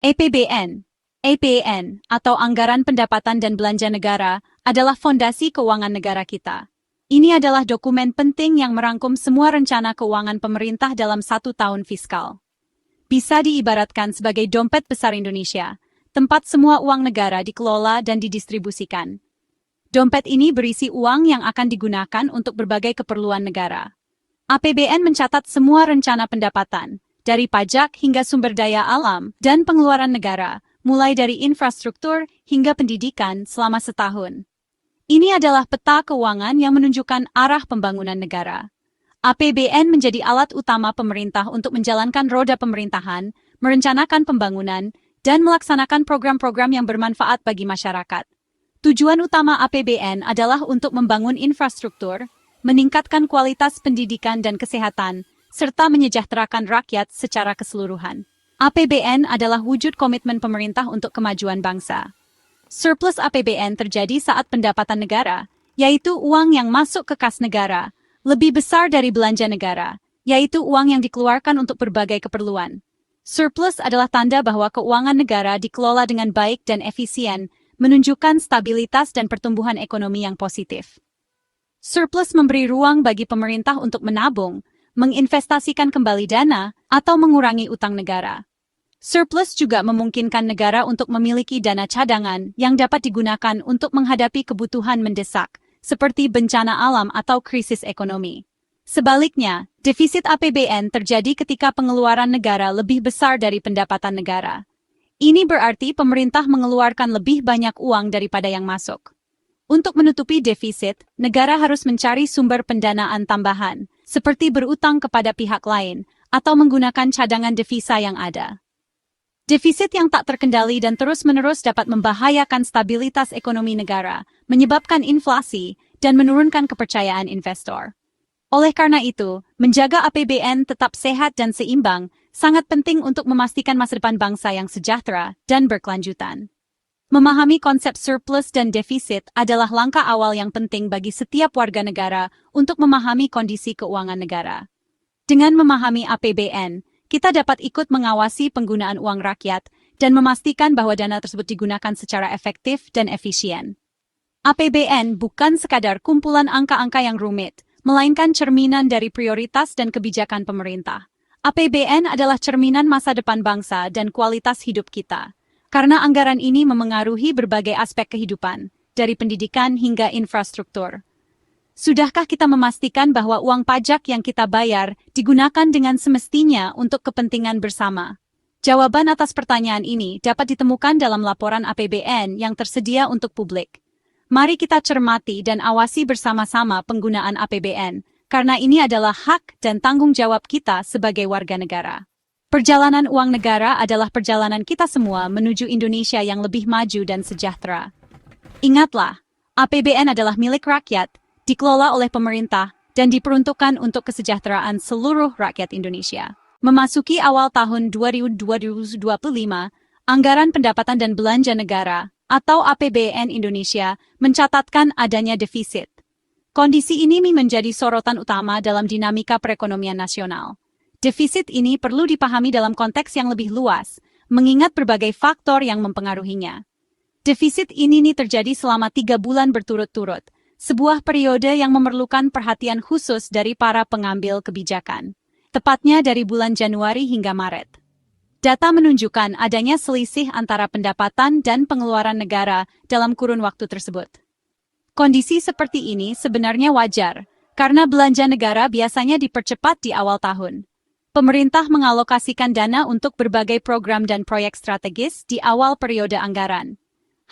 APBN. APBN, atau Anggaran Pendapatan dan Belanja Negara, adalah fondasi keuangan negara kita. Ini adalah dokumen penting yang merangkum semua rencana keuangan pemerintah dalam 1 tahun fiskal. Bisa diibaratkan sebagai dompet besar Indonesia, tempat semua uang negara dikelola dan didistribusikan. Dompet ini berisi uang yang akan digunakan untuk berbagai keperluan negara. APBN mencatat semua rencana pendapatan, dari pajak hingga sumber daya alam dan pengeluaran negara, mulai dari infrastruktur hingga pendidikan selama setahun. Ini adalah peta keuangan yang menunjukkan arah pembangunan negara. APBN menjadi alat utama pemerintah untuk menjalankan roda pemerintahan, merencanakan pembangunan, dan melaksanakan program-program yang bermanfaat bagi masyarakat. Tujuan utama APBN adalah untuk membangun infrastruktur, meningkatkan kualitas pendidikan dan kesehatan, serta menyejahterakan rakyat secara keseluruhan. APBN adalah wujud komitmen pemerintah untuk kemajuan bangsa. Surplus APBN terjadi saat pendapatan negara, yaitu uang yang masuk ke kas negara, lebih besar dari belanja negara, yaitu uang yang dikeluarkan untuk berbagai keperluan. Surplus adalah tanda bahwa keuangan negara dikelola dengan baik dan efisien, menunjukkan stabilitas dan pertumbuhan ekonomi yang positif. Surplus memberi ruang bagi pemerintah untuk menabung, menginvestasikan kembali dana, atau mengurangi utang negara. Surplus juga memungkinkan negara untuk memiliki dana cadangan yang dapat digunakan untuk menghadapi kebutuhan mendesak, seperti bencana alam atau krisis ekonomi. Sebaliknya, defisit APBN terjadi ketika pengeluaran negara lebih besar dari pendapatan negara. Ini berarti pemerintah mengeluarkan lebih banyak uang daripada yang masuk. Untuk menutupi defisit, negara harus mencari sumber pendanaan tambahan, seperti berutang kepada pihak lain, atau menggunakan cadangan devisa yang ada. Defisit yang tak terkendali dan terus-menerus dapat membahayakan stabilitas ekonomi negara, menyebabkan inflasi, dan menurunkan kepercayaan investor. Oleh karena itu, menjaga APBN tetap sehat dan seimbang sangat penting untuk memastikan masa depan bangsa yang sejahtera dan berkelanjutan. Memahami konsep surplus dan defisit adalah langkah awal yang penting bagi setiap warga negara untuk memahami kondisi keuangan negara. Dengan memahami APBN, kita dapat ikut mengawasi penggunaan uang rakyat dan memastikan bahwa dana tersebut digunakan secara efektif dan efisien. APBN bukan sekadar kumpulan angka-angka yang rumit, melainkan cerminan dari prioritas dan kebijakan pemerintah. APBN adalah cerminan masa depan bangsa dan kualitas hidup kita. Karena anggaran ini memengaruhi berbagai aspek kehidupan, dari pendidikan hingga infrastruktur. Sudahkah kita memastikan bahwa uang pajak yang kita bayar digunakan dengan semestinya untuk kepentingan bersama? Jawaban atas pertanyaan ini dapat ditemukan dalam laporan APBN yang tersedia untuk publik. Mari kita cermati dan awasi bersama-sama penggunaan APBN, karena ini adalah hak dan tanggung jawab kita sebagai warga negara. Perjalanan uang negara adalah perjalanan kita semua menuju Indonesia yang lebih maju dan sejahtera. Ingatlah, APBN adalah milik rakyat, dikelola oleh pemerintah, dan diperuntukkan untuk kesejahteraan seluruh rakyat Indonesia. Memasuki awal tahun 2025, Anggaran Pendapatan dan Belanja Negara, atau APBN Indonesia, mencatatkan adanya defisit. Kondisi ini menjadi sorotan utama dalam dinamika perekonomian nasional. Defisit ini perlu dipahami dalam konteks yang lebih luas, mengingat berbagai faktor yang mempengaruhinya. Defisit ini terjadi selama 3 bulan berturut-turut, sebuah periode yang memerlukan perhatian khusus dari para pengambil kebijakan, tepatnya dari bulan Januari hingga Maret. Data menunjukkan adanya selisih antara pendapatan dan pengeluaran negara dalam kurun waktu tersebut. Kondisi seperti ini sebenarnya wajar, karena belanja negara biasanya dipercepat di awal tahun. Pemerintah mengalokasikan dana untuk berbagai program dan proyek strategis di awal periode anggaran.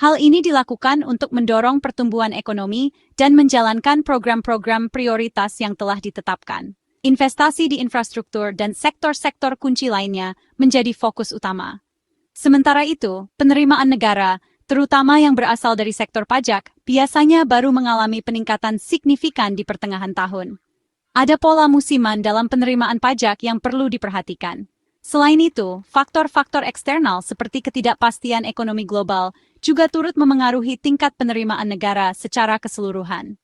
Hal ini dilakukan untuk mendorong pertumbuhan ekonomi dan menjalankan program-program prioritas yang telah ditetapkan. Investasi di infrastruktur dan sektor-sektor kunci lainnya menjadi fokus utama. Sementara itu, penerimaan negara, terutama yang berasal dari sektor pajak, biasanya baru mengalami peningkatan signifikan di pertengahan tahun. Ada pola musiman dalam penerimaan pajak yang perlu diperhatikan. Selain itu, faktor-faktor eksternal seperti ketidakpastian ekonomi global juga turut memengaruhi tingkat penerimaan negara secara keseluruhan.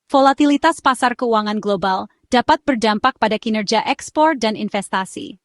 Volatilitas pasar keuangan global dapat berdampak pada kinerja ekspor dan investasi.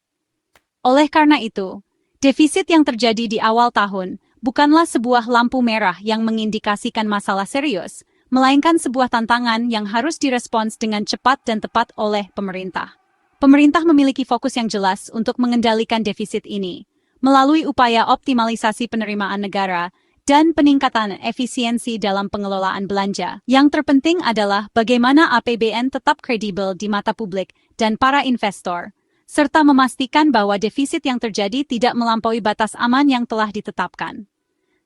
Oleh karena itu, Defisit yang terjadi di awal tahun bukanlah sebuah lampu merah yang mengindikasikan masalah serius, melainkan sebuah tantangan yang harus direspons dengan cepat dan tepat oleh pemerintah. Pemerintah memiliki fokus yang jelas untuk mengendalikan defisit ini, melalui upaya optimalisasi penerimaan negara dan peningkatan efisiensi dalam pengelolaan belanja. Yang terpenting adalah bagaimana APBN tetap kredibel di mata publik dan para investor, serta memastikan bahwa defisit yang terjadi tidak melampaui batas aman yang telah ditetapkan.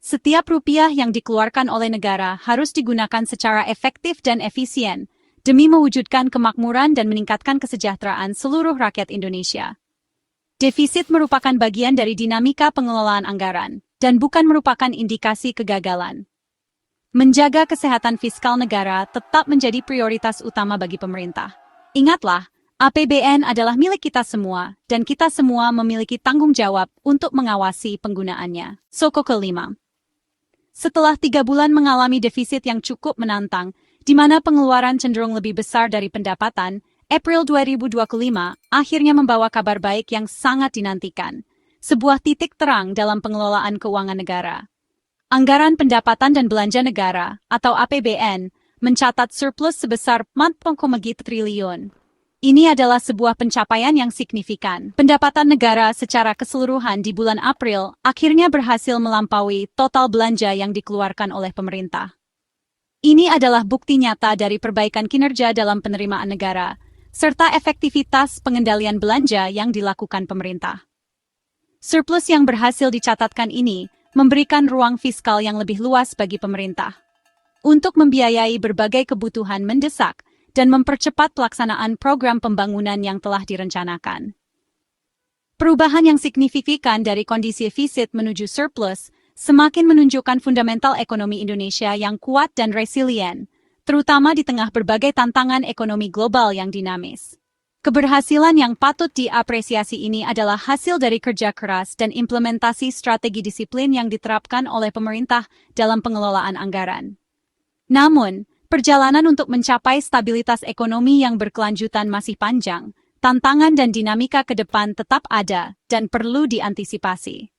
Setiap rupiah yang dikeluarkan oleh negara harus digunakan secara efektif dan efisien demi mewujudkan kemakmuran dan meningkatkan kesejahteraan seluruh rakyat Indonesia. Defisit merupakan bagian dari dinamika pengelolaan anggaran dan bukan merupakan indikasi kegagalan. Menjaga kesehatan fiskal negara tetap menjadi prioritas utama bagi pemerintah. Ingatlah, APBN adalah milik kita semua, dan kita semua memiliki tanggung jawab untuk mengawasi penggunaannya. Soko kelima. Setelah 3 bulan mengalami defisit yang cukup menantang, di mana pengeluaran cenderung lebih besar dari pendapatan, April 2025 akhirnya membawa kabar baik yang sangat dinantikan. Sebuah titik terang dalam pengelolaan keuangan negara. Anggaran pendapatan dan belanja negara, atau APBN, mencatat surplus sebesar 4,3 triliun. Ini adalah sebuah pencapaian yang signifikan. Pendapatan negara secara keseluruhan di bulan April akhirnya berhasil melampaui total belanja yang dikeluarkan oleh pemerintah. Ini adalah bukti nyata dari perbaikan kinerja dalam penerimaan negara, serta efektivitas pengendalian belanja yang dilakukan pemerintah. Surplus yang berhasil dicatatkan ini memberikan ruang fiskal yang lebih luas bagi pemerintah untuk membiayai berbagai kebutuhan mendesak dan mempercepat pelaksanaan program pembangunan yang telah direncanakan. Perubahan yang signifikan dari kondisi defisit menuju surplus semakin menunjukkan fundamental ekonomi Indonesia yang kuat dan resilien, terutama di tengah berbagai tantangan ekonomi global yang dinamis. Keberhasilan yang patut diapresiasi ini adalah hasil dari kerja keras dan implementasi strategi disiplin yang diterapkan oleh pemerintah dalam pengelolaan anggaran. Namun, perjalanan untuk mencapai stabilitas ekonomi yang berkelanjutan masih panjang, tantangan dan dinamika ke depan tetap ada dan perlu diantisipasi.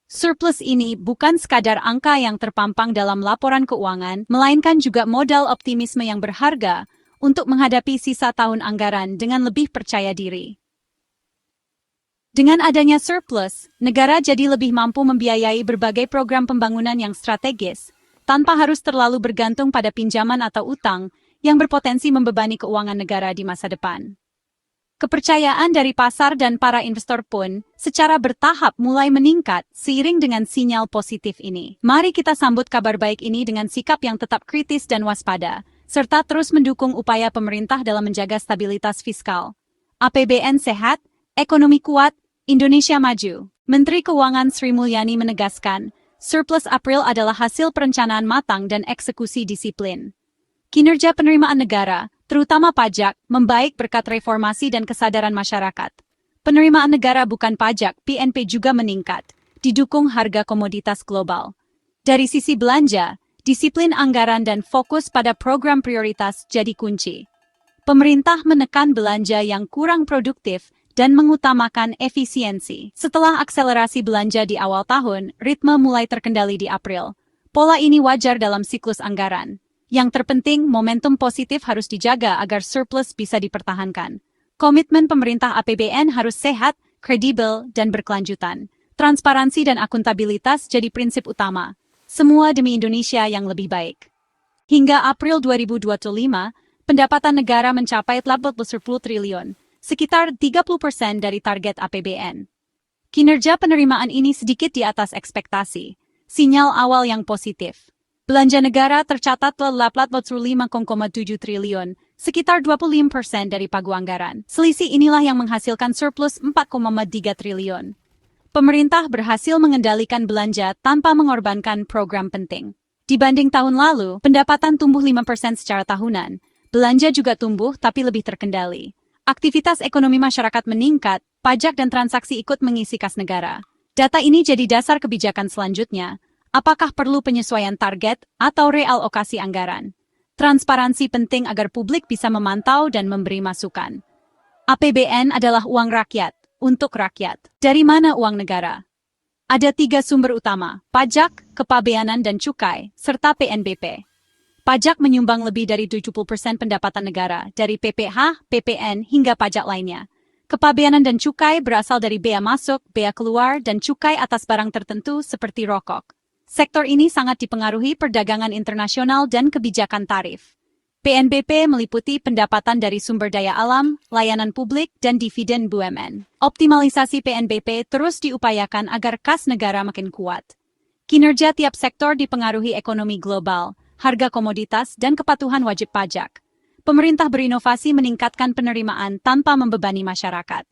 Surplus ini bukan sekadar angka yang terpampang dalam laporan keuangan, melainkan juga modal optimisme yang berharga untuk menghadapi sisa tahun anggaran dengan lebih percaya diri. Dengan adanya surplus, negara jadi lebih mampu membiayai berbagai program pembangunan yang strategis, tanpa harus terlalu bergantung pada pinjaman atau utang yang berpotensi membebani keuangan negara di masa depan. Kepercayaan dari pasar dan para investor pun secara bertahap mulai meningkat seiring dengan sinyal positif ini. Mari kita sambut kabar baik ini dengan sikap yang tetap kritis dan waspada, serta terus mendukung upaya pemerintah dalam menjaga stabilitas fiskal. APBN sehat, ekonomi kuat, Indonesia maju. Menteri Keuangan Sri Mulyani menegaskan, surplus April adalah hasil perencanaan matang dan eksekusi disiplin. Kinerja penerimaan negara, terutama pajak, membaik berkat reformasi dan kesadaran masyarakat. Penerimaan negara bukan pajak, PNP juga meningkat, didukung harga komoditas global. Dari sisi belanja, disiplin anggaran dan fokus pada program prioritas jadi kunci. Pemerintah menekan belanja yang kurang produktif dan mengutamakan efisiensi. Setelah akselerasi belanja di awal tahun, ritme mulai terkendali di April. Pola ini wajar dalam siklus anggaran. Yang terpenting, momentum positif harus dijaga agar surplus bisa dipertahankan. Komitmen pemerintah APBN harus sehat, kredibel, dan berkelanjutan. Transparansi dan akuntabilitas jadi prinsip utama. Semua demi Indonesia yang lebih baik. Hingga April 2025, pendapatan negara mencapai 80 triliun, sekitar 30% dari target APBN. Kinerja penerimaan ini sedikit di atas ekspektasi, sinyal awal yang positif. Belanja negara tercatat telah 5,7 triliun, sekitar 25% dari pagu anggaran. Selisih inilah yang menghasilkan surplus 4,3 triliun. Pemerintah berhasil mengendalikan belanja tanpa mengorbankan program penting. Dibanding tahun lalu, pendapatan tumbuh 5% secara tahunan. Belanja juga tumbuh tapi lebih terkendali. Aktivitas ekonomi masyarakat meningkat, pajak dan transaksi ikut mengisi kas negara. Data ini jadi dasar kebijakan selanjutnya. Apakah perlu penyesuaian target atau realokasi anggaran? Transparansi penting agar publik bisa memantau dan memberi masukan. APBN adalah uang rakyat, untuk rakyat. Dari mana uang negara? Ada 3 sumber utama, pajak, kepabeanan dan cukai, serta PNBP. Pajak menyumbang lebih dari 70% pendapatan negara, dari PPh, PPN, hingga pajak lainnya. Kepabeanan dan cukai berasal dari bea masuk, bea keluar, dan cukai atas barang tertentu seperti rokok. Sektor ini sangat dipengaruhi perdagangan internasional dan kebijakan tarif. PNBP meliputi pendapatan dari sumber daya alam, layanan publik, dan dividen BUMN. Optimalisasi PNBP terus diupayakan agar kas negara makin kuat. Kinerja tiap sektor dipengaruhi ekonomi global, harga komoditas, dan kepatuhan wajib pajak. Pemerintah berinovasi meningkatkan penerimaan tanpa membebani masyarakat.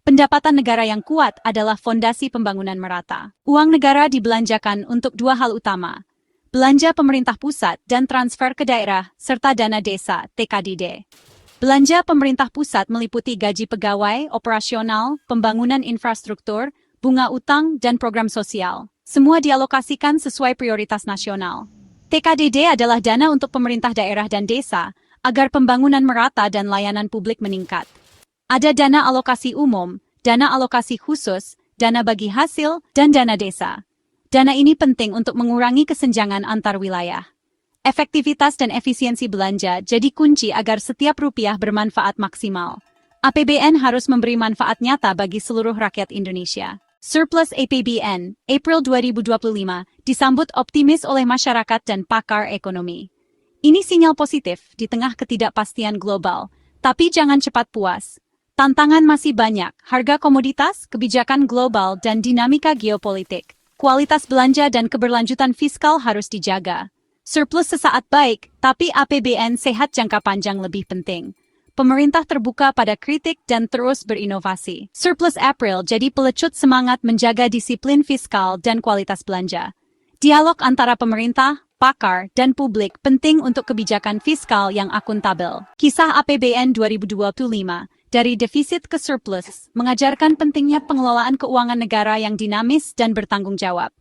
Pendapatan negara yang kuat adalah fondasi pembangunan merata. Uang negara dibelanjakan untuk 2 hal utama, belanja pemerintah pusat dan transfer ke daerah, serta dana desa, TKDD. Belanja pemerintah pusat meliputi gaji pegawai, operasional, pembangunan infrastruktur, bunga utang, dan program sosial. Semua dialokasikan sesuai prioritas nasional. TKDD adalah dana untuk pemerintah daerah dan desa, agar pembangunan merata dan layanan publik meningkat. Ada dana alokasi umum, dana alokasi khusus, dana bagi hasil, dan dana desa. Dana ini penting untuk mengurangi kesenjangan antar wilayah. Efektivitas dan efisiensi belanja jadi kunci agar setiap rupiah bermanfaat maksimal. APBN harus memberi manfaat nyata bagi seluruh rakyat Indonesia. Surplus APBN, April 2025, disambut optimis oleh masyarakat dan pakar ekonomi. Ini sinyal positif di tengah ketidakpastian global, tapi jangan cepat puas. Tantangan masih banyak, harga komoditas, kebijakan global, dan dinamika geopolitik. Kualitas belanja dan keberlanjutan fiskal harus dijaga. Surplus sesaat baik, tapi APBN sehat jangka panjang lebih penting. Pemerintah terbuka pada kritik dan terus berinovasi. Surplus April jadi pelecut semangat menjaga disiplin fiskal dan kualitas belanja. Dialog antara pemerintah, pakar, dan publik penting untuk kebijakan fiskal yang akuntabel. Kisah APBN 2025 dari defisit ke surplus, mengajarkan pentingnya pengelolaan keuangan negara yang dinamis dan bertanggung jawab.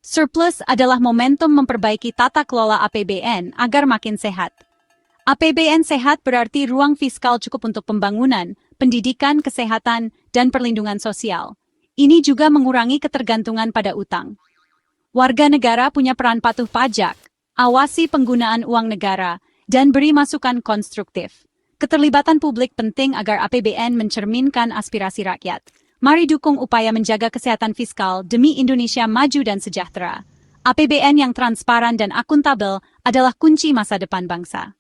Surplus adalah momentum memperbaiki tata kelola APBN agar makin sehat. APBN sehat berarti ruang fiskal cukup untuk pembangunan, pendidikan, kesehatan, dan perlindungan sosial. Ini juga mengurangi ketergantungan pada utang. Warga negara punya peran patuh pajak, awasi penggunaan uang negara, dan beri masukan konstruktif. Keterlibatan publik penting agar APBN mencerminkan aspirasi rakyat. Mari dukung upaya menjaga kesehatan fiskal demi Indonesia maju dan sejahtera. APBN yang transparan dan akuntabel adalah kunci masa depan bangsa.